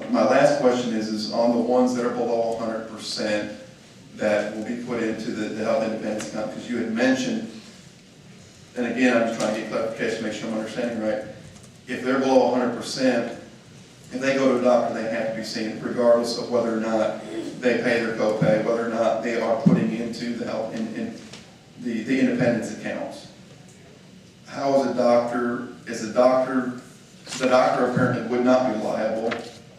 My last question is on the ones that are below 100% that will be put into the health independence account, because you had mentioned, and again, I'm just trying to get clarification, make sure I'm understanding right. If they're below 100%, if they go to a doctor, they have to be seen, regardless of whether or not they pay their copay, whether or not they are putting into the health in the independence accounts. How is the doctor apparently would not be liable,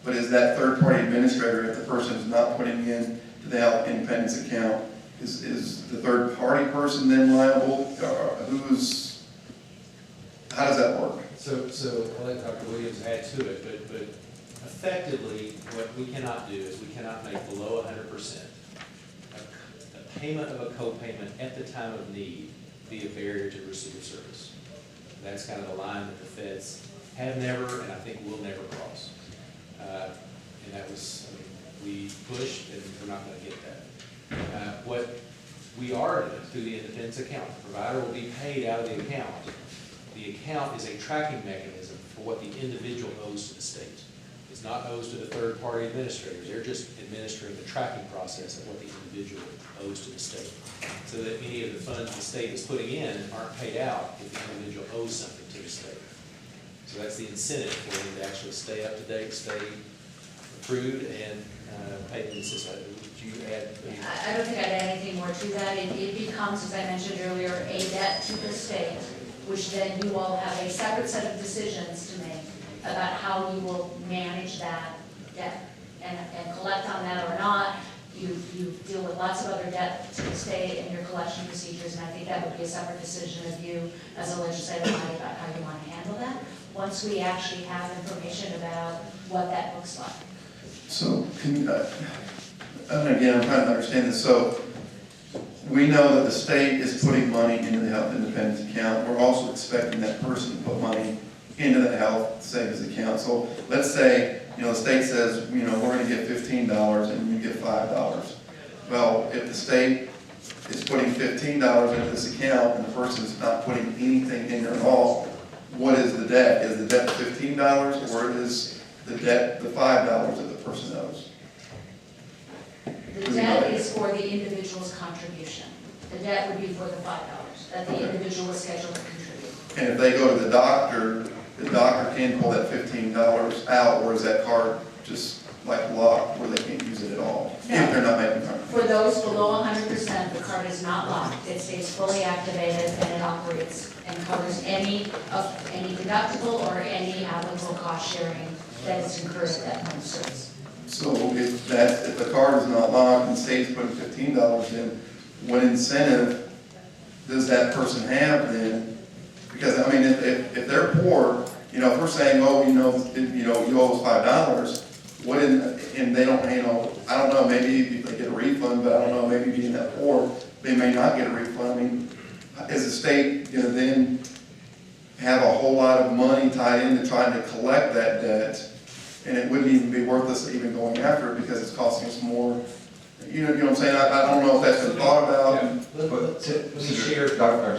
but is that third-party administrator, if the person is not putting in to the health independence account, is the third-party person then liable? How does that work? So I'll let Dr. Williams add to it, but effectively, what we cannot do is we cannot make below 100% a payment of a co-payment at the time of need be a barrier to receive of service. That's kind of the line that the feds have never, and I think will never cross. And that was, we pushed, and we're not going to get that. What we are doing through the independence account, the provider will be paid out of the account. The account is a tracking mechanism for what the individual owes to the state. It's not owes to the third-party administrators. They're just administering the tracking process of what the individual owes to the state, so that any of the funds the state is putting in aren't paid out if the individual owes something to the state. So that's the incentive for them to actually stay up to date, stay accrued, and pay the system. Would you add? I don't think I'd add anything more to that. It becomes, as I mentioned earlier, a debt to the state, which then you all have a separate set of decisions to make about how you will manage that debt and collect on that or not. You deal with lots of other debt to the state and your collection procedures, and I think that would be a separate decision of you as a legislative body about how you want to handle that once we actually have information about what that looks like. So, and again, I'm trying to understand this. So, we know that the state is putting money into the health independence account. We're also expecting that person to put money into the health savings account. So, let's say, the state says, we're going to get $15 and you get $5. Well, if the state is putting $15 into this account and the person is not putting anything in there at all, what is the debt? Is the debt $15 or is the debt the $5 that the person owes? The debt is for the individual's contribution. The debt would be for the $5 that the individual is scheduled to contribute. And if they go to the doctor can pull that $15 out, or is that card just like locked where they can't use it at all? No. If they're not making money. For those below 100%, the card is not locked. It stays fully activated and it operates and covers any deductible or any applicable cost sharing that is incurred at that point of service. So if the card is not locked and state's putting $15 in, what incentive does that person have then? Because if they're poor, if we're saying, oh, you owe us $5, and they don't, I don't know, maybe if they get a refund, but I don't know, maybe being that poor, they may not get a refund. Is the state going to then have a whole lot of money tied into trying to collect that debt? And it wouldn't even be worth us even going after it because it's costing us more. You know what I'm saying? I don't know if that's been thought about. Let me share. Dr.